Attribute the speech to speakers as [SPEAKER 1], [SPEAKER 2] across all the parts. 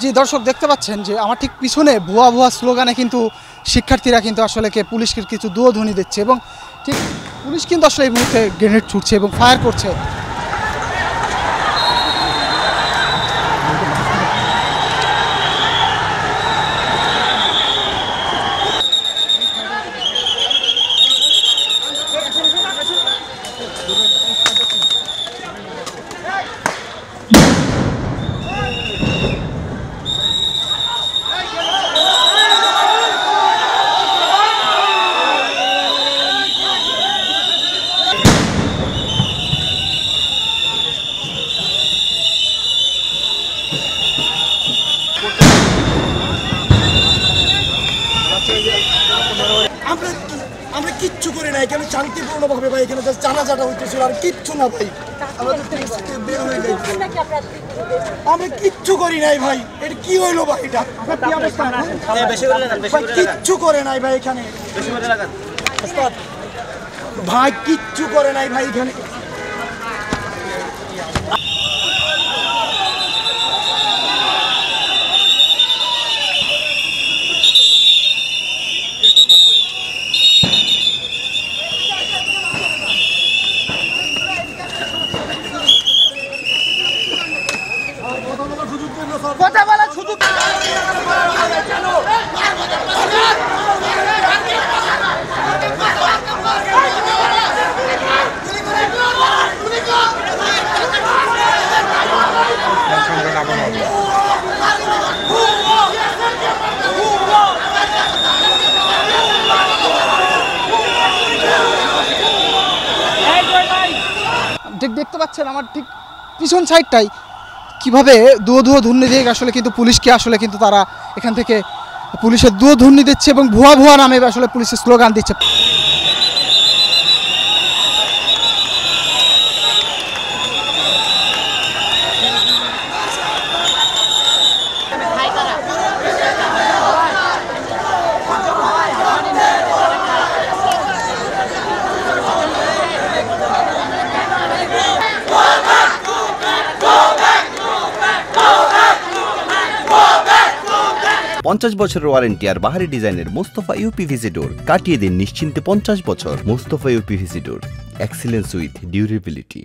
[SPEAKER 1] জি দর্শক দেখতে পাচ্ছেন যে আমার ঠিক পিছনে ভুয়া ভুয়া স্লোগানে কিন্তু শিক্ষার্থীরা কিন্তু আসলে পুলিশকে কিছু দুয়োধ্বনি দিচ্ছে এবং ঠিক পুলিশ কিন্তু আসলে এই মুহূর্তে গ্রেনেড ছুটছে এবং ফায়ার করছে।
[SPEAKER 2] আমরা কিচ্ছু করি না, এখানে শান্তিপূর্ণভাবে ভাই এখানে জানাজাটা হইতেছিল আর কিচ্ছু না ভাই, আমরা কিচ্ছু করি নাই ভাই। এটা কি হইলো ভাই? এটা কিচ্ছু করে নাই ভাই এখানে ভাই, কিচ্ছু করে নাই ভাই এখানে। কথা বলার সুযোগ
[SPEAKER 1] দেখতে পাচ্ছেন আমার ঠিক পিছন সাইডটাই কিভাবে দুয়োধ্বনি দিয়ে আসলে কিন্তু পুলিশকে আসলে কিন্তু তারা এখান থেকে পুলিশের দুয়োধ্বনি দিচ্ছে এবং ভুয়া ভুয়া নামে আসলে পুলিশের স্লোগান দিচ্ছে।
[SPEAKER 3] পঞ্চাশ বছরের ওয়ারেন্টি আর বাহারি ডিজাইনের মোস্তফা ইউপিভিসি ডোর কাটিয়ে দিন নিশ্চিন্তে 50 বছর। Mostafa uPVC door, excellence with durability.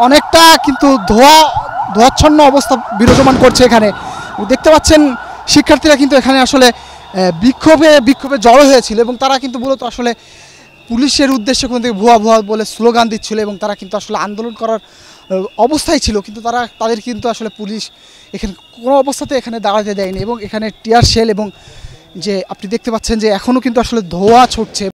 [SPEAKER 1] অনেকটা কিন্তু ধোঁয়াচ্ছন্ন অবস্থা বিরাজমান করছে এখানে। দেখতে পাচ্ছেন শিক্ষার্থীরা কিন্তু এখানে আসলে বিক্ষোভে জড়ো হয়েছিল এবং তারা কিন্তু মূলত আসলে পুলিশের উদ্দেশ্যে কোন থেকে ভুয়া ভুয়া বলে স্লোগান দিচ্ছিল এবং তারা কিন্তু আসলে আন্দোলন করার অবস্থায় ছিল, কিন্তু তাদের কিন্তু আসলে পুলিশ এখানে কোনো অবস্থাতে এখানে দাঁড়াতে দেয়নি এবং এখানে টিয়ার শেল এবং যে আপনি দেখতে পাচ্ছেন যে এখনও কিন্তু আসলে ধোঁয়া ছুটছে।